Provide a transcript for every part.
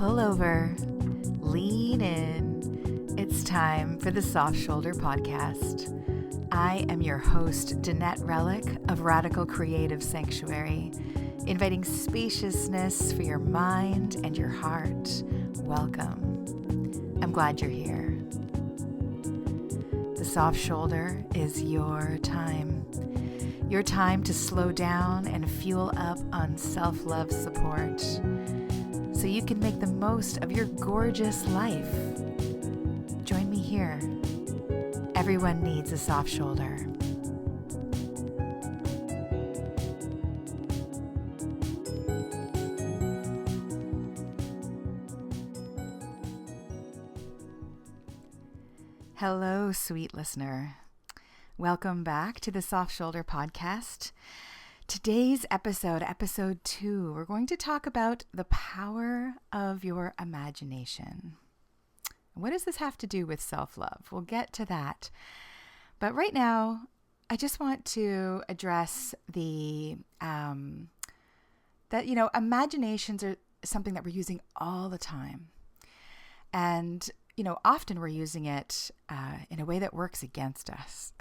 pull over, lean in. It's time for the Soft Shoulder Podcast. I am your host, Danette Relic of Radical Creative Sanctuary, inviting spaciousness for your mind and your heart. Welcome. I'm glad you're here. The Soft Shoulder is your time to slow down and fuel up on self-love support so you can make the most of your gorgeous life. Join me here. Everyone needs a soft shoulder. Hello, sweet listener. Welcome back to the Soft Shoulder Podcast. Today's episode 2, we're going to talk about the power of your imagination. What does this have to do with self-love? We'll get to that. But right now, I just want to address imaginations are something that we're using all the time. And, often we're using it in a way that works against us.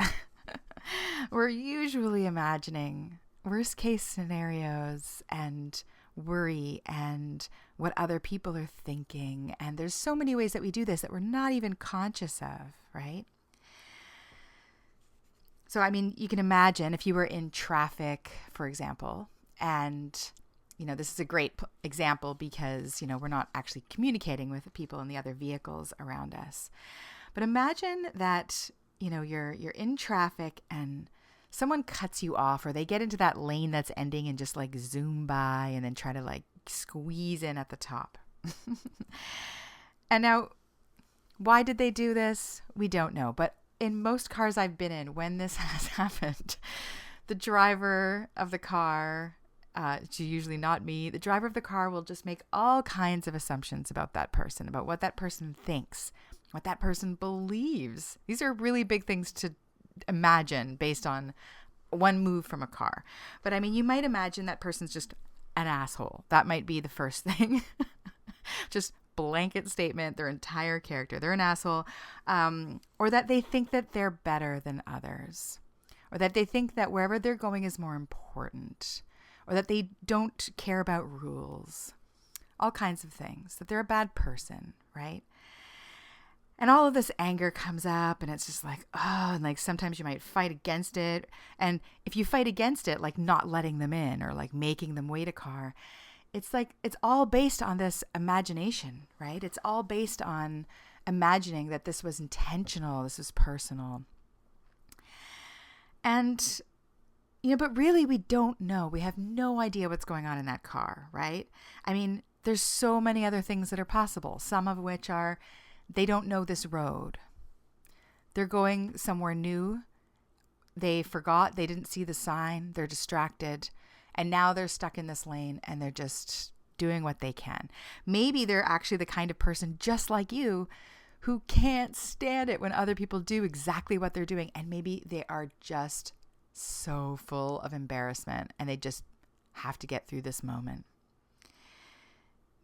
We're usually imagining worst case scenarios and worry and what other people are thinking. And there's so many ways that we do this that we're not even conscious of, right? So, you can imagine if you were in traffic, for example, and, this is a great example because, we're not actually communicating with the people in the other vehicles around us. But imagine that, you're in traffic and someone cuts you off, or they get into that lane that's ending and just zoom by and then try to squeeze in at the top. And now, why did they do this? We don't know. But in most cars I've been in, when this has happened, the driver of the car, it's usually not me, the driver of the car will just make all kinds of assumptions about that person, about what that person thinks, what that person believes. These are really big things to imagine based on one move from a car. But you might imagine that person's just an asshole. That might be the first thing. Just blanket statement, their entire character. They're an asshole. Or that they think that they're better than others. Or that they think that wherever they're going is more important. Or that they don't care about rules. All kinds of things. That they're a bad person, right? And all of this anger comes up and it's just and sometimes you might fight against it. And if you fight against it, not letting them in or making them wait a car, it's all based on this imagination, right? It's all based on imagining that this was intentional, this was personal. And, but really we don't know. We have no idea what's going on in that car, right? There's so many other things that are possible, some of which are they don't know this road. They're going somewhere new. They forgot. They didn't see the sign. They're distracted. And now they're stuck in this lane and they're just doing what they can. Maybe they're actually the kind of person just like you who can't stand it when other people do exactly what they're doing. And maybe they are just so full of embarrassment and they just have to get through this moment.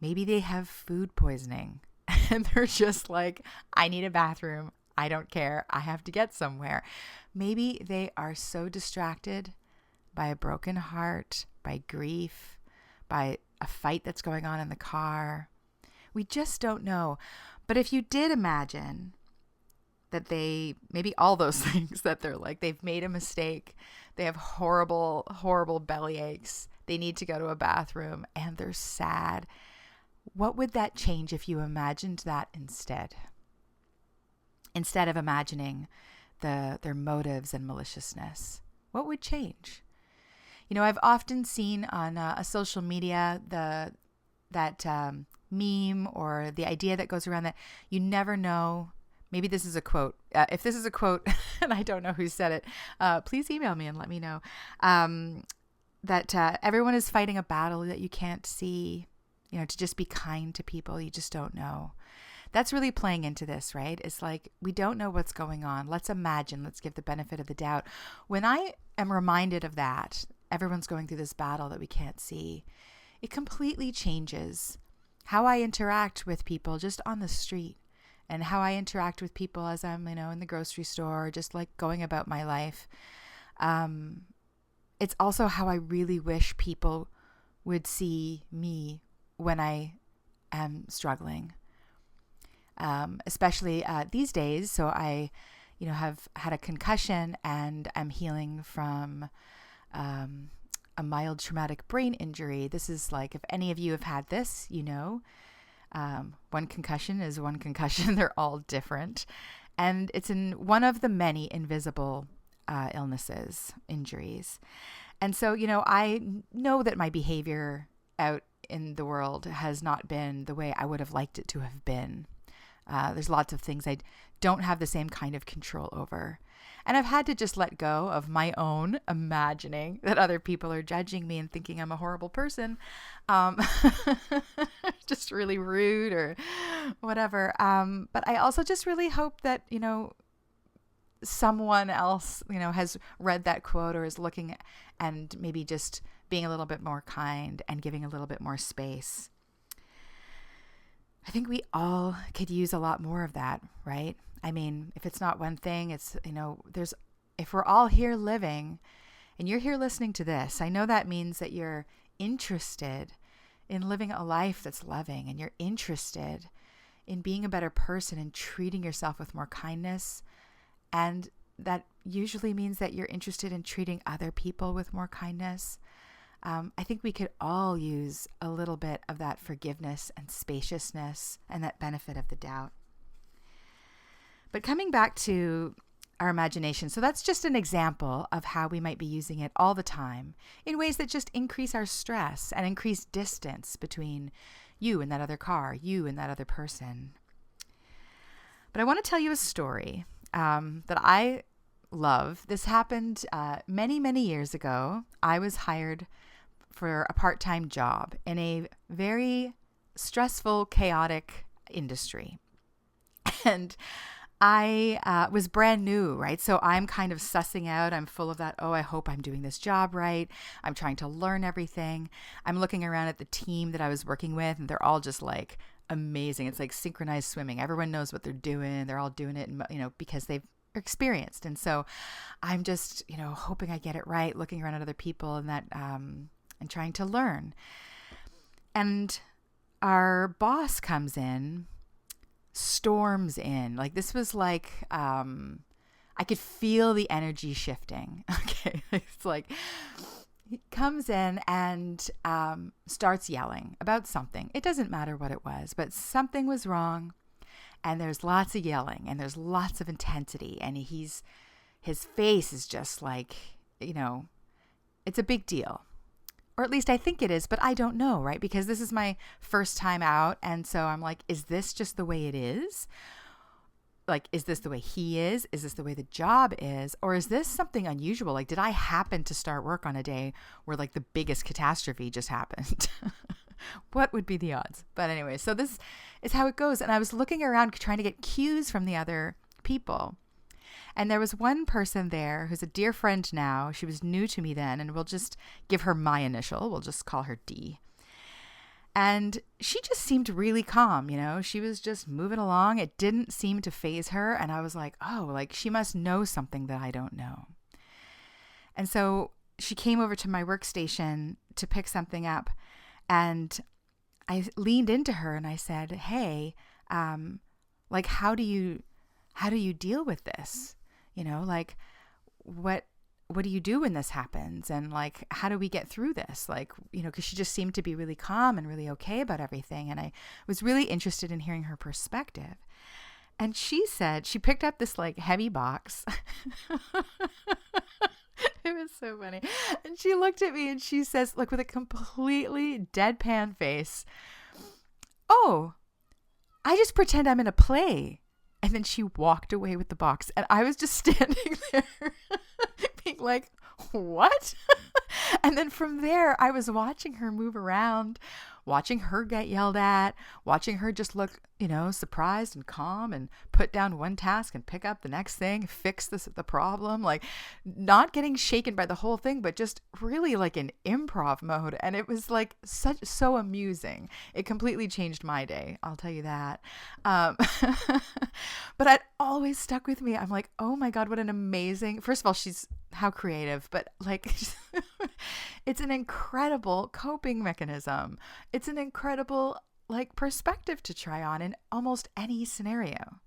Maybe they have food poisoning. And they're just I need a bathroom. I don't care. I have to get somewhere. Maybe they are so distracted by a broken heart, by grief, by a fight that's going on in the car. We just don't know. But if you did imagine that maybe all those things that they've made a mistake, they have horrible, horrible belly aches, they need to go to a bathroom, and they're sad. What would that change if you imagined that instead? Instead of imagining their motives and maliciousness, what would change? I've often seen on a social media that meme or the idea that goes around that you never know. Maybe this is a quote. If this is a quote and I don't know who said it, please email me and let me know. That everyone is fighting a battle that you can't see. To just be kind to people you just don't know. That's really playing into this, right? It's we don't know what's going on. Let's imagine, let's give the benefit of the doubt. When I am reminded of that, everyone's going through this battle that we can't see, it completely changes how I interact with people just on the street, and how I interact with people as I'm, in the grocery store, just like going about my life. It's also how I really wish people would see me when I am struggling, especially these days. So I, have had a concussion, and I'm healing from a mild traumatic brain injury. This is like, if any of you have had this, one concussion is one concussion. They're all different. And it's in one of the many invisible illnesses, injuries. And so, I know that my behavior out in the world has not been the way I would have liked it to have been. There's lots of things I don't have the same kind of control over. And I've had to just let go of my own imagining that other people are judging me and thinking I'm a horrible person, just really rude or whatever. But I also just really hope that, someone else, has read that quote or is looking and maybe just being a little bit more kind and giving a little bit more space. I think we all could use a lot more of that, right? I mean, if it's not one thing, it's, if we're all here living and you're here listening to this, I know that means that you're interested in living a life that's loving, and you're interested in being a better person and treating yourself with more kindness. And that usually means that you're interested in treating other people with more kindness. I think we could all use a little bit of that forgiveness and spaciousness and that benefit of the doubt. But coming back to our imagination, so that's just an example of how we might be using it all the time in ways that just increase our stress and increase distance between you and that other car, you and that other person. But I want to tell you a story that I love. This happened many, many years ago. I was hired for a part-time job in a very stressful, chaotic industry. And I was brand new, right? So I'm kind of sussing out. I'm full of that, I hope I'm doing this job right. I'm trying to learn everything. I'm looking around at the team that I was working with, and they're all just like amazing. It's like synchronized swimming. Everyone knows what they're doing. They're all doing it, because they've experienced. And so I'm just, hoping I get it right, looking around at other people and that, and trying to learn. And our boss comes in, storms in. Like, this was like, I could feel the energy shifting. Okay. It's like, he comes in and starts yelling about something. It doesn't matter what it was, but something was wrong. And there's lots of yelling and there's lots of intensity. And his face is just like, it's a big deal. Or at least I think it is, but I don't know, right? Because this is my first time out. And so I'm like, is this just the way it is? Like, is this the way he is? Is this the way the job is? Or is this something unusual? Like, did I happen to start work on a day where like the biggest catastrophe just happened? What would be the odds? But anyway, so this is how it goes. And I was looking around trying to get cues from the other people. And there was one person there who's a dear friend now. She was new to me then, and we'll just give her my initial. We'll just call her D. And she just seemed really calm, She was just moving along. It didn't seem to faze her. And I was like, she must know something that I don't know. And so she came over to my workstation to pick something up. And I leaned into her and I said, hey, how do you deal with this? What do you do when this happens? And like, how do we get through this? Like, because she just seemed to be really calm and really okay about everything. And I was really interested in hearing her perspective. And she said, she picked up this like heavy box. It was so funny. And she looked at me and she says, like with a completely deadpan face, "Oh, I just pretend I'm in a play." And then she walked away with the box. And I was just standing there being like, what? And then from there, I was watching her move around, watching her get yelled at, watching her just look surprised and calm and put down one task and pick up the next thing, fix the problem, like not getting shaken by the whole thing, but just really like in improv mode. And it was like so amusing. It completely changed my day. I'll tell you that. But it always stuck with me. I'm like, oh my God, what an amazing, first of all, how creative, but like, it's an incredible coping mechanism. It's an incredible like perspective to try on in almost any scenario.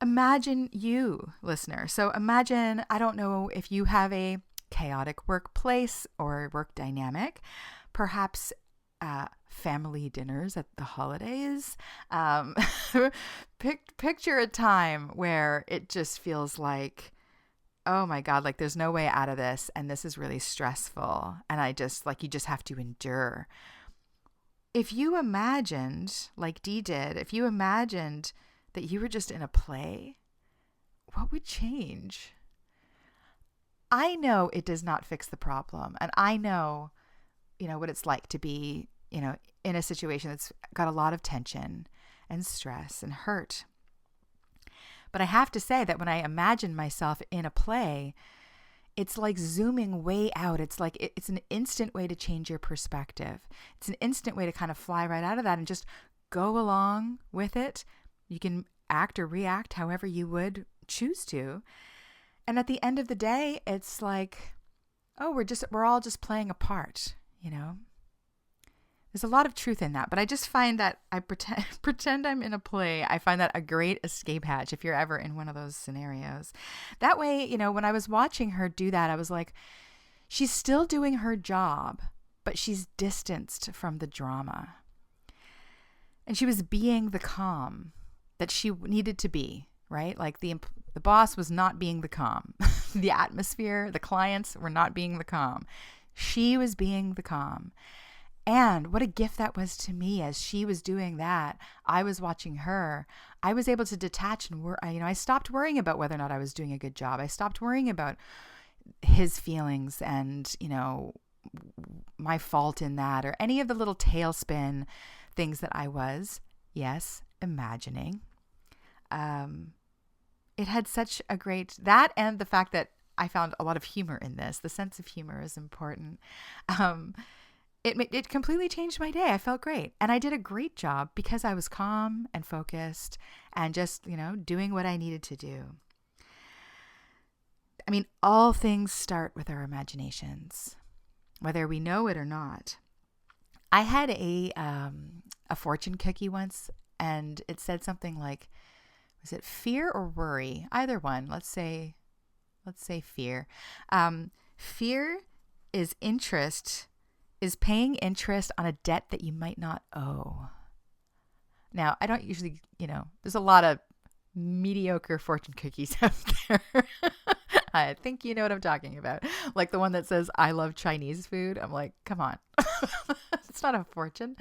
Imagine you, listener. So imagine, I don't know if you have a chaotic workplace or work dynamic, perhaps family dinners at the holidays. Picture a time where it just feels like, oh my God, like there's no way out of this. And this is really stressful. And you just have to endure. If you imagined, like Dee did, if you imagined that you were just in a play, what would change? I know it does not fix the problem. And I know, what it's like to be, in a situation that's got a lot of tension and stress and hurt. But I have to say that when I imagine myself in a play, it's like zooming way out. It's like it's an instant way to change your perspective. It's an instant way to kind of fly right out of that and just go along with it. You can act or react however you would choose to. And at the end of the day, it's like, oh, we're all just playing a part, There's a lot of truth in that, but I just find that I pretend I'm in a play. I find that a great escape hatch if you're ever in one of those scenarios. That way, when I was watching her do that, I was like, she's still doing her job, but she's distanced from the drama. And she was being the calm that she needed to be, right? Like the boss was not being the calm. The atmosphere, the clients were not being the calm. She was being the calm. And what a gift that was to me as she was doing that. I was watching her. I was able to detach and I stopped worrying about whether or not I was doing a good job. I stopped worrying about his feelings and, my fault in that or any of the little tailspin things that I was, yes, imagining. It had such a great, that and the fact that I found a lot of humor in this. The sense of humor is important. It completely changed my day. I felt great. And I did a great job because I was calm and focused and just, doing what I needed to do. I mean, all things start with our imaginations, whether we know it or not. I had a fortune cookie once, and it said something like, was it fear or worry? Either one. Let's say fear. Fear is paying interest on a debt that you might not owe. Now, I don't usually, there's a lot of mediocre fortune cookies out there. I think you know what I'm talking about. Like the one that says, I love Chinese food. I'm like, come on. It's not a fortune.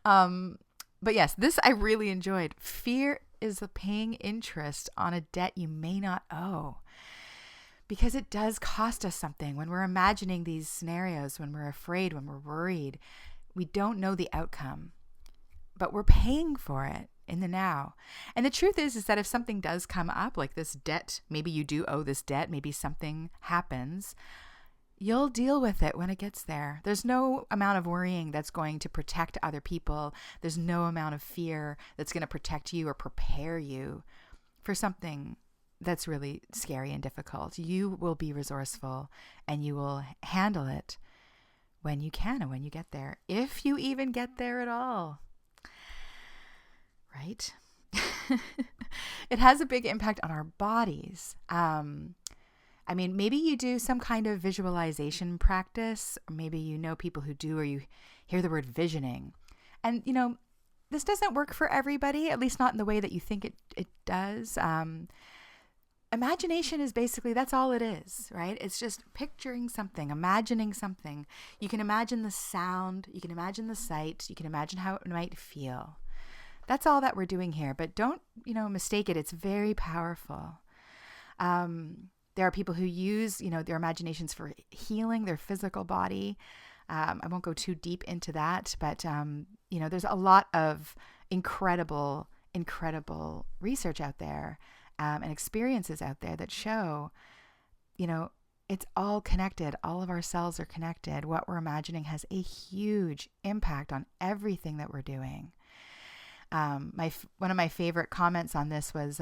But yes, this I really enjoyed. Fear is the paying interest on a debt you may not owe. Because it does cost us something when we're imagining these scenarios, when we're afraid, when we're worried. We don't know the outcome, but we're paying for it in the now. And the truth is that if something does come up, like this debt, maybe you do owe this debt, maybe something happens, you'll deal with it when it gets there. There's no amount of worrying that's going to protect other people. There's no amount of fear that's going to protect you or prepare you for something that's really scary and difficult. You will be resourceful and you will handle it when you can and when you get there, if you even get there at all. Right? It has a big impact on our bodies. Maybe you do some kind of visualization practice, or maybe you know people who do, or you hear the word visioning. And, this doesn't work for everybody, at least not in the way that you think it does. Imagination is basically, that's all it is, right? It's just picturing something, imagining something. You can imagine the sound, you can imagine the sight, you can imagine how it might feel. That's all that we're doing here, but don't, mistake it. It's very powerful. There are people who use, their imaginations for healing their physical body. I won't go too deep into that, but, there's a lot of incredible, incredible research out there and experiences out there that show, it's all connected. All of our cells are connected. What we're imagining has a huge impact on everything that we're doing. One of my favorite comments on this was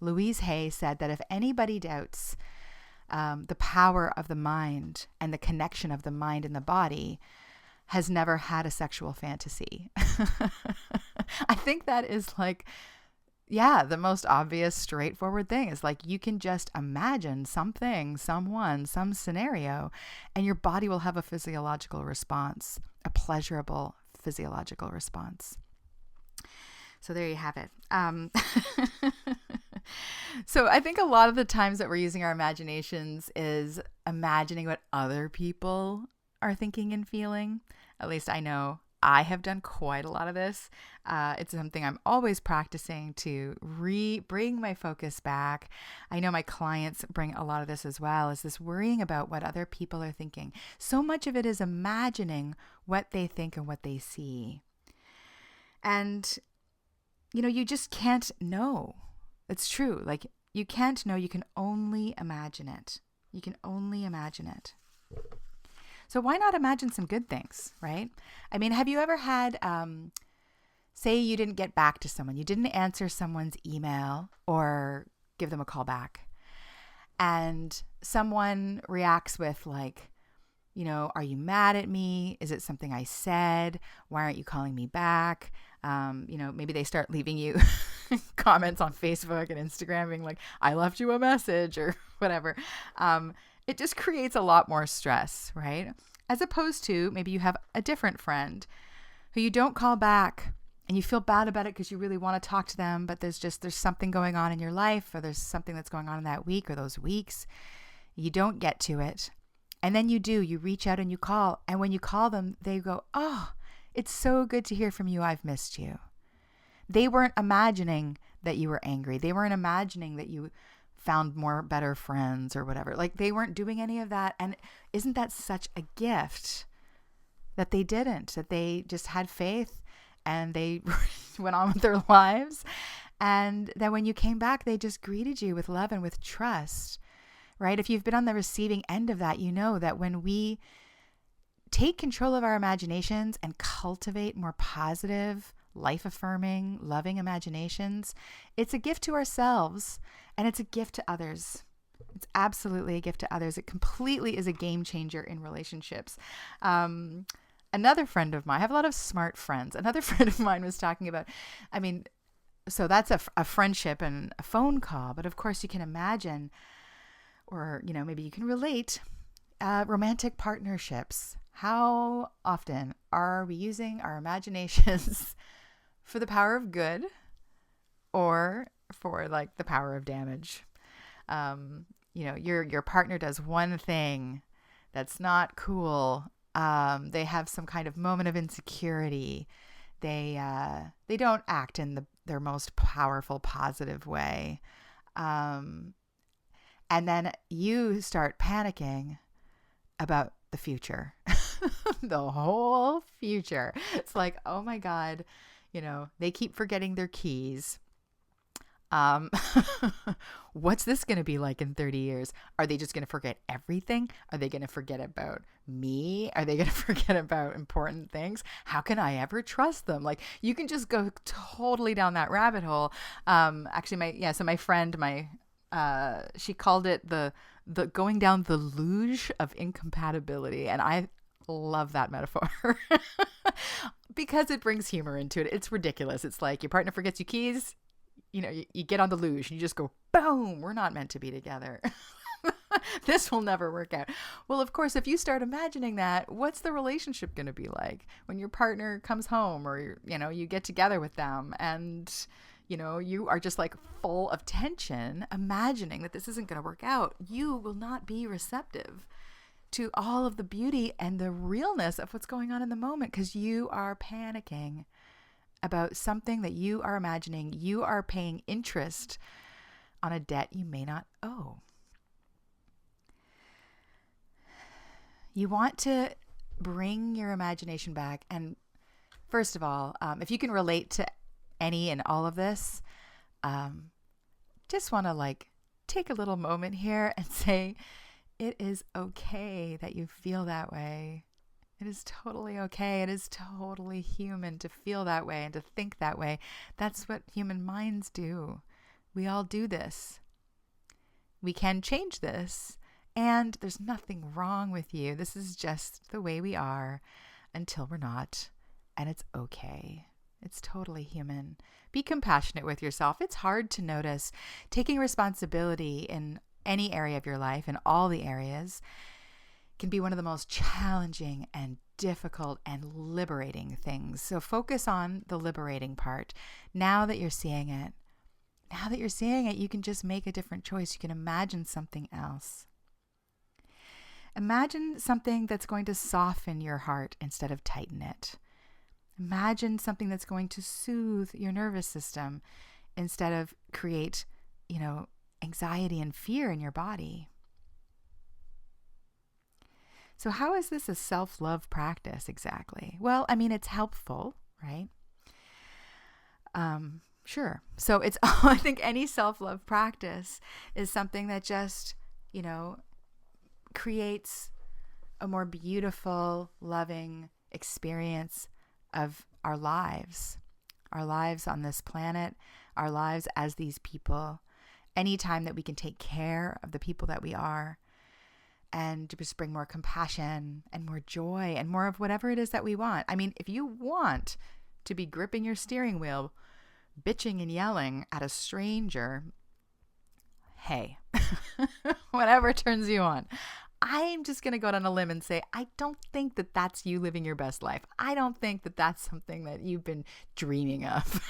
Louise Hay said that if anybody doubts the power of the mind and the connection of the mind and the body, has never had a sexual fantasy. I think that is the most obvious, straightforward thing is you can just imagine something, someone, some scenario, and your body will have a physiological response, a pleasurable physiological response. So there you have it. So I think a lot of the times that we're using our imaginations is imagining what other people are thinking and feeling. At least I know I have done quite a lot of this. It's something I'm always practicing to bring my focus back. I know my clients bring a lot of this as well, is this worrying about what other people are thinking. So much of it is imagining what they think and what they see. And, you just can't know. It's true. You can't know. You can only imagine it. You can only imagine it. So why not imagine some good things, right? I mean, have you ever had, say you didn't get back to someone, you didn't answer someone's email or give them a call back, and someone reacts with are you mad at me? Is it something I said? Why aren't you calling me back? Maybe they start leaving you comments on Facebook and Instagram being like, I left you a message or whatever. It just creates a lot more stress, right? As opposed to maybe you have a different friend who you don't call back and you feel bad about it because you really want to talk to them, but there's something going on in your life, or there's something that's going on in that week or those weeks. You don't get to it. And then you reach out and you call. And when you call them, they go, oh, it's so good to hear from you. I've missed you. They weren't imagining that you were angry. They weren't imagining that you found better friends or whatever. They weren't doing any of that. And isn't that such a gift that they didn't, that they just had faith and they went on with their lives. And that when you came back, they just greeted you with love and with trust, right? If you've been on the receiving end of that, you know that when we take control of our imaginations and cultivate more positive, life-affirming, loving imaginations, it's a gift to ourselves and it's a gift to others. It's absolutely a gift to others. It completely is a game changer in relationships. Another friend of mine, I have a lot of smart friends. Another friend of mine was talking about, so that's a friendship and a phone call. But of course you can imagine, or, maybe you can relate, romantic partnerships. How often are we using our imaginations for the power of good or for the power of damage? Your partner does one thing that's not cool. They have some kind of moment of insecurity. They don't act in their most powerful, positive way. And then you start panicking about the future, the whole future. It's oh my God, they keep forgetting their keys. What's this going to be like in 30 years? Are they just going to forget everything? Are they going to forget about me? Are they going to forget about important things? How can I ever trust them? You can just go totally down that rabbit hole. So my friend, she called it the going down the luge of incompatibility. And I love that metaphor because it brings humor into it. It's ridiculous. It's your partner forgets your keys. You get on the luge and you just go, boom, we're not meant to be together. This will never work out. Well, of course, if you start imagining that, what's the relationship going to be like when your partner comes home or, you get together with them and, you are just full of tension, imagining that this isn't going to work out. You will not be receptive to all of the beauty and the realness of what's going on in the moment because you are panicking about something that you are imagining. You are paying interest on a debt you may not owe. You want to bring your imagination back. And first of all, if you can relate to any and all of this, just want to like take a little moment here and say, it is okay that you feel that way. It is totally okay. It is totally human to feel that way and to think that way. That's what human minds do. We all do this. We can change this, and there's nothing wrong with you. This is just the way we are until we're not, and it's okay. It's totally human. Be compassionate with yourself. It's hard to notice. Taking responsibility in any area of your life, in all the areas, can be one of the most challenging and difficult and liberating things. So focus on the liberating part. Now that you're seeing it, you can just make a different choice. You can imagine something else. Imagine something that's going to soften your heart instead of tighten it. Imagine something that's going to soothe your nervous system instead of create, anxiety and fear in your body. So how is this a self-love practice exactly? Well, it's helpful, right? Sure. So it's, I think any self-love practice is something that just, creates a more beautiful, loving experience of our lives on this planet, our lives as these people. Anytime that we can take care of the people that we are and just bring more compassion and more joy and more of whatever it is that we want. If you want to be gripping your steering wheel, bitching and yelling at a stranger, hey, whatever turns you on. I'm just going to go down a limb and say, I don't think that that's you living your best life. I don't think that that's something that you've been dreaming of.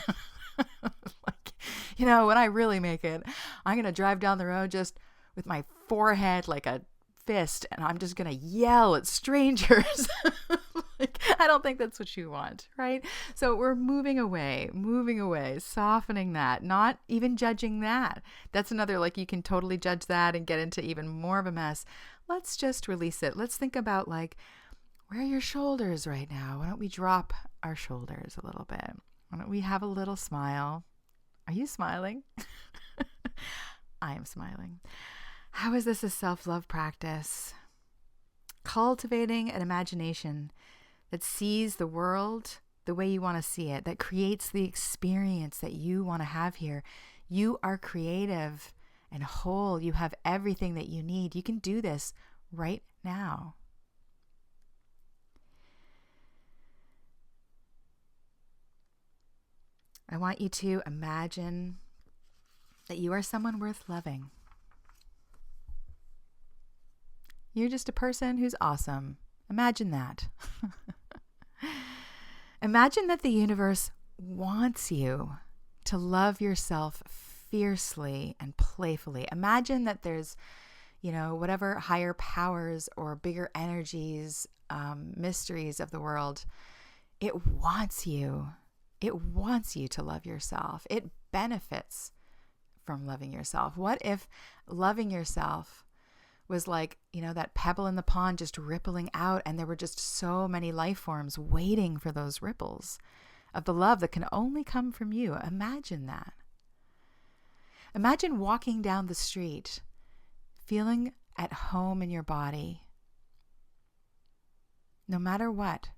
When I really make it, I'm going to drive down the road just with my forehead like a fist, and I'm just going to yell at strangers. I don't think that's what you want, right? So we're moving away, softening that, not even judging that. That's another, you can totally judge that and get into even more of a mess. Let's just release it. Let's think about where are your shoulders right now? Why don't we drop our shoulders a little bit? Why don't we have a little smile? Are you smiling? I am smiling. How is this a self-love practice? Cultivating an imagination that sees the world the way you want to see it, that creates the experience that you want to have here. You are creative and whole. You have everything that you need. You can do this right now. I want you to imagine that you are someone worth loving. You're just a person who's awesome. Imagine that. Imagine that the universe wants you to love yourself fiercely and playfully. Imagine that there's, whatever higher powers or bigger energies, mysteries of the world, it wants you. It wants you to love yourself. It benefits from loving yourself. What if loving yourself was that pebble in the pond just rippling out, and there were just so many life forms waiting for those ripples of the love that can only come from you? Imagine that. Imagine walking down the street, feeling at home in your body, no matter what.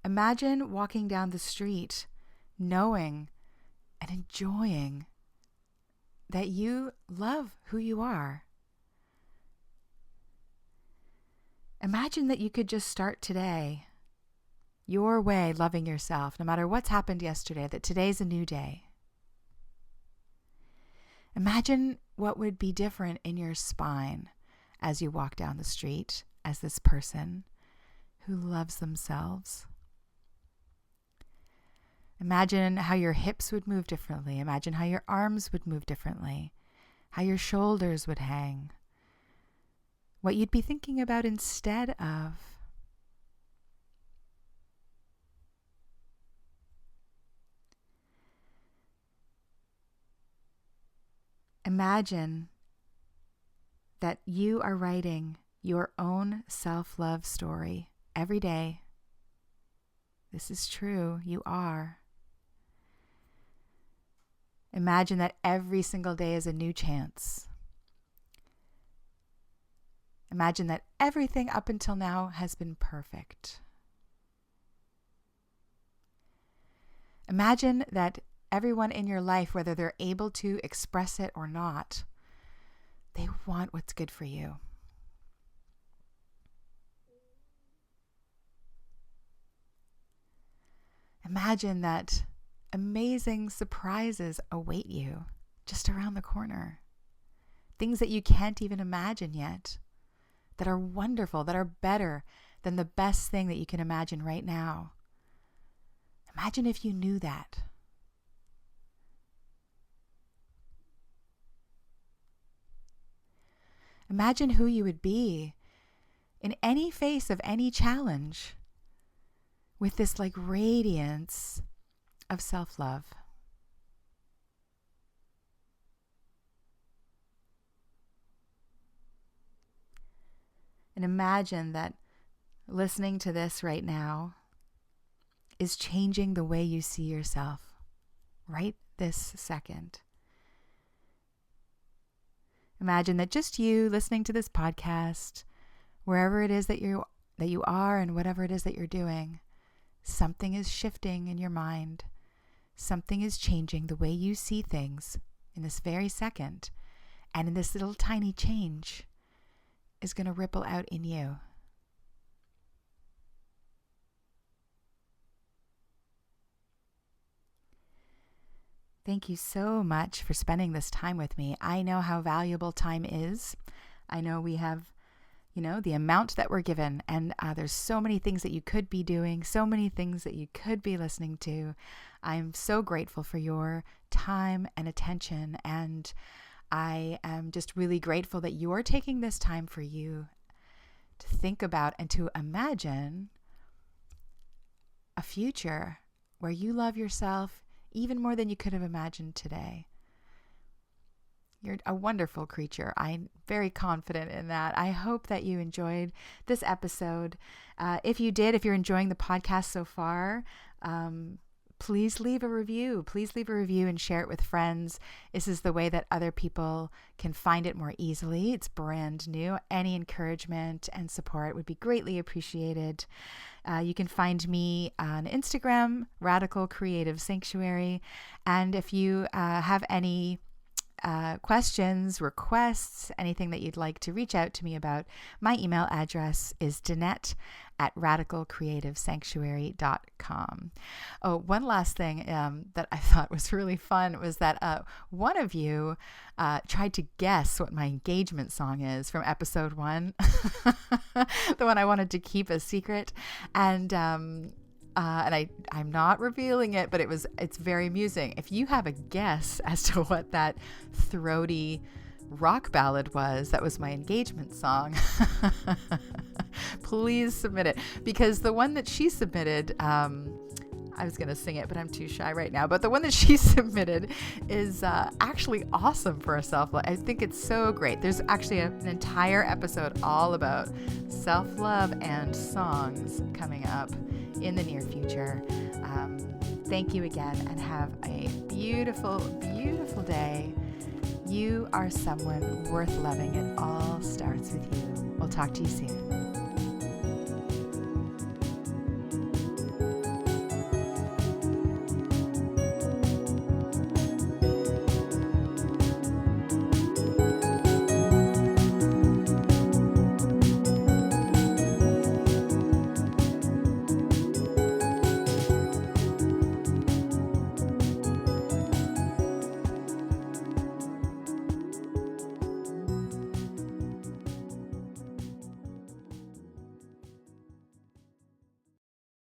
Imagine walking down the street knowing and enjoying that you love who you are. Imagine that you could just start today, your way, loving yourself, no matter what's happened yesterday, that today's a new day. Imagine what would be different in your spine as you walk down the street as this person who loves themselves. Imagine how your hips would move differently. Imagine how your arms would move differently, how your shoulders would hang, what you'd be thinking about instead of. Imagine that you are writing your own self-love story every day. This is true. You are. Imagine that every single day is a new chance. Imagine that everything up until now has been perfect. Imagine that everyone in your life, whether they're able to express it or not, they want what's good for you. Imagine that amazing surprises await you just around the corner. Things that you can't even imagine yet, that are wonderful, that are better than the best thing that you can imagine right now. Imagine if you knew that. Imagine who you would be in any face of any challenge with this like radiance of self-love. And imagine that listening to this right now is changing the way you see yourself right this second. Imagine that just you listening to this podcast, wherever it is that you are and whatever it is that you're doing, something is shifting in your mind. Something is changing the way you see things in this very second. And in this little tiny change is going to ripple out in you. Thank you so much for spending this time with me. I know how valuable time is. I know we have, the amount that we're given, and there's so many things that you could be doing, so many things that you could be listening to. I'm so grateful for your time and attention, and I am just really grateful that you're taking this time for you to think about and to imagine a future where you love yourself even more than you could have imagined today. You're a wonderful creature. I'm very confident in that. I hope that you enjoyed this episode. If you're enjoying the podcast so far, please leave a review. Please leave a review and share it with friends. This is the way that other people can find it more easily. It's brand new. Any encouragement and support would be greatly appreciated. You can find me on Instagram, Radical Creative Sanctuary. And if you have any questions, requests, anything that you'd like to reach out to me about, my email address is danette@radicalcreativesanctuary.com. Oh, one last thing that I thought was really fun was that one of you tried to guess what my engagement song is from episode 1, the one I wanted to keep a secret. And I'm not revealing it, but it's very amusing. If you have a guess as to what that throaty rock ballad was, that was my engagement song, please submit it. Because the one that she submitted, I was going to sing it, but I'm too shy right now. But the one that she submitted is actually awesome for a self-love. I think it's so great. There's actually an entire episode all about self-love and songs coming up in the near future. Thank you again, and have a beautiful, beautiful day. You are someone worth loving. It all starts with you. We'll talk to you soon.